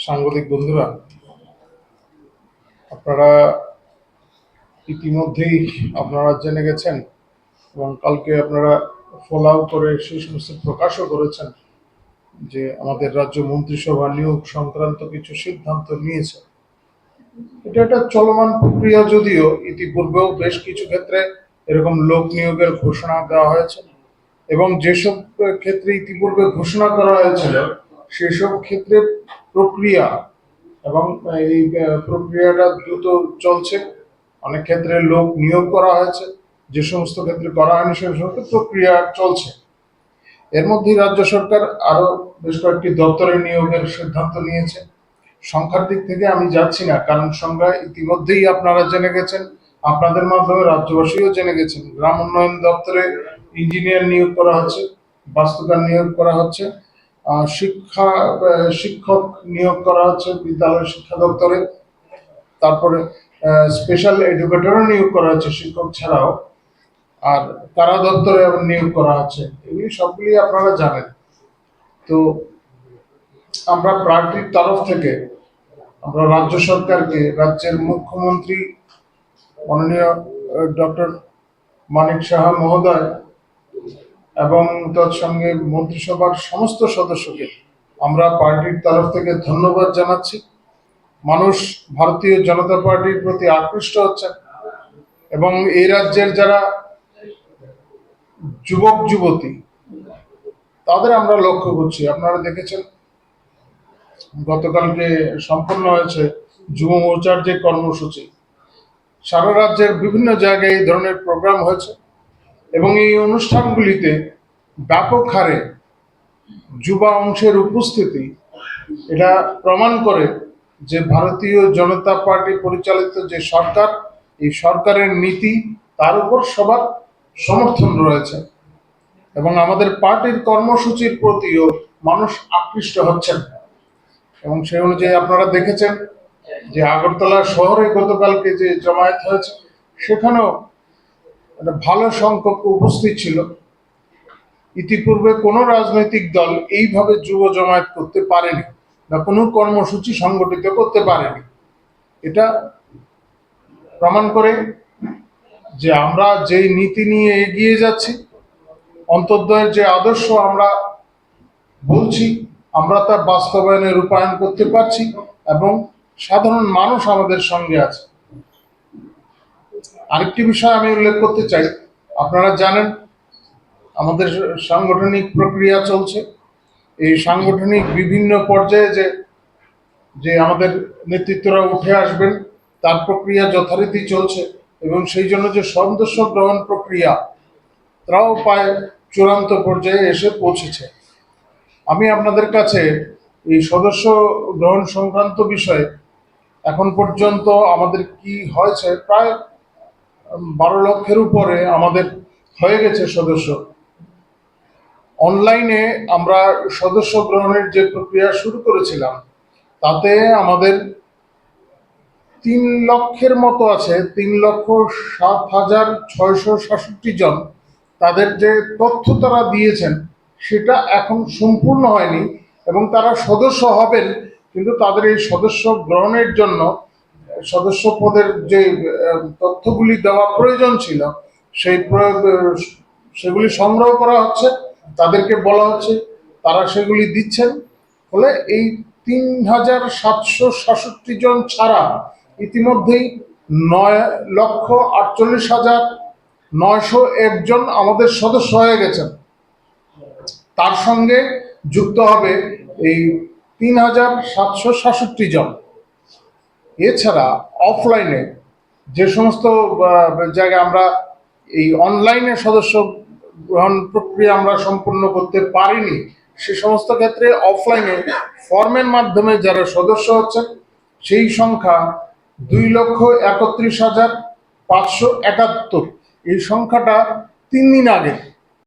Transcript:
সাংবাদিক বন্ধুরা, আপনারা ইতিমধ্যেই জেনে গেছেন এবং কালকে আপনারা ফলো করে সেই সমস্ত প্রকাশও করেছেন যে আমাদের রাজ্য মন্ত্রিসভা নিয়োগ সংক্রান্ত কিছু সিদ্ধান্ত নিয়েছে। এটা একটা চলমান প্রক্রিয়া, যদিও ইতিপূর্বেও বেশ কিছু ক্ষেত্রে এরকম লোক নিয়োগের ঘোষণা দেওয়া হয়েছে এবং যেসব ক্ষেত্রে ইতিপূর্বে ঘোষণা করা হয়েছিল সেসব ক্ষেত্রে প্রক্রিয়া এবং এই প্রক্রিয়াটা দ্রুত চলছে। অনেক ক্ষেত্রে লোক নিয়োগ করা হয়েছে, যে সমস্ত ক্ষেত্রে করা হয়নি সে সমস্ত প্রক্রিয়া চলছে। এর মধ্যে রাজ্য সরকার আরো বেশ কয়েকটি দপ্তরে নিয়োগের সিদ্ধান্ত নিয়েছে। সংখ্যার দিক থেকে আমি যাচ্ছি না, কারণ সংখ্যা ইতিমধ্যেই আপনারা জেনে গেছেন, আপনাদের মাধ্যমে রাজ্যবাসীও জেনে গেছেন। গ্রাম উন্নয়ন দপ্তরে ইঞ্জিনিয়ার নিয়োগ করা হচ্ছে, বাস্তুকার নিয়োগ করা হচ্ছে, শিক্ষক নিয়োগ করা হচ্ছে বিদ্যালয় শিক্ষা দপ্তরে, তারপরে স্পেশাল এডুকেটরও নিয়োগ করা হচ্ছে শিক্ষক ছাড়াও, আর কারা দপ্তরে নিয়োগ করা হচ্ছে। এগুলি সবগুলি আপনারা জানেন। তো আমরা পার্টির তরফ থেকে আমরা রাজ্য সরকারকে, রাজ্যের মুখ্যমন্ত্রী মাননীয় ডক্টর মানিক সাহা মহোদয় এবং তৎসঙ্গে মন্ত্রিসভার সমস্ত সদস্যকে আমরা পার্টির তরফ থেকে ধন্যবাদ জানাচ্ছি। মানুষ ভারতীয় জনতা পার্টির প্রতি আকৃষ্ট হচ্ছেন এবং এই রাজ্যের যারা যুবক যুবতী তাদের আমরা লক্ষ্য করছি। আপনারা দেখেছেন গতকালকে সম্পন্ন হয়েছে যুব মোর্চার যে কর্মসূচি, সারা রাজ্যের বিভিন্ন জায়গায় এই ধরনের প্রোগ্রাম হয়েছে এবং এই অনুষ্ঠানগুলিতে ব্যাপক হারে যুবা অংশের উপস্থিতি এটা প্রমাণ করে যে ভারতীয় জনতা পার্টি পরিচালিত যে সরকার, এই সরকারের নীতি তার উপর সবার সমর্থন রয়েছে এবং আমাদের পার্টির কর্মসূচির প্রতিও মানুষ আকৃষ্ট হচ্ছেন। এবং সেই অনুযায়ী আপনারা দেখেছেন যে আগরতলা শহরে গতকালকে যে জমায়েত হয়েছে সেখানেও একটা ভালো সংখ্যক উপস্থিত ছিল। ইতিপূর্বে কোনো রাজনৈতিক দল এইভাবে যুব জমায়েত করতে পারেনি বা কোনো কর্মসূচি সংগঠিত করতে পারেনি। এটা প্রমাণ করে যে আমরা যেই নীতি নিয়ে এগিয়ে যাচ্ছি, অন্তর্দয়ের যে আদর্শ আমরা বলছি, আমরা তা বাস্তবায়নে রূপায়ণ করতে পারছি এবং সাধারণ মানুষ আমাদের সঙ্গে আছে। আরেকটি বিষয় আমি উল্লেখ করতে চাই, আপনারা জানেন আমাদের সাংগঠনিক প্রক্রিয়া চলছে। এই সাংগঠনিক বিভিন্ন পর্যায়ে যে আমাদের নেতৃত্বরা উঠে আসবেন তার প্রক্রিয়া যথারীতি চলছে এবং সেই জন্য যে সদস্য গ্রহণ প্রক্রিয়া তাও প্রায় চূড়ান্ত পর্যায়ে এসে পৌঁছেছে। আমি আপনাদের কাছে এই সদস্য গ্রহণ সংক্রান্ত বিষয়ে এখন পর্যন্ত আমাদের কি হয়েছে, প্রায় 12 লক্ষের উপরে আমাদের হয়ে গেছে সদস্য। অনলাইনে আমরা সদস্য গ্রহণের যে প্রক্রিয়া শুরু করেছিলাম তাতে আমাদের 3 লক্ষের মতো আছে, 3,07,667 জন। তাদের যে তথ্য তারা দিয়েছেন সেটা এখন সম্পূর্ণ হয়নি এবং তারা সদস্য হবেন, কিন্তু তাদের এই সদস্য গ্রহণের জন্য সদস্য পদের যে তথ্যগুলি দেওয়া প্রয়োজন ছিল সেগুলি সংগ্রহ করা হচ্ছে, তাদেরকে বলা হচ্ছে, তারা সেগুলি দিচ্ছেন। ফলে এই 3,767 জন ছাড়া ইতিমধ্যেই 9,48,901 জন আমাদের সদস্য হয়ে গেছেন। তার সঙ্গে যুক্ত হবে এই 3,767 জন। এছাড়া অফলাইনে যে সমস্ত জায়গায় আমরা এই অনলাইনে সদস্য গ্রহণ প্রক্রিয়া আমরা সম্পূর্ণ করতে পারিনি, সে সমস্ত ক্ষেত্রে অফলাইনে ফর্মের মাধ্যমে যারা সদস্য হচ্ছেন সেই সংখ্যা 2,31,571। এই সংখ্যাটা 3 দিন আগে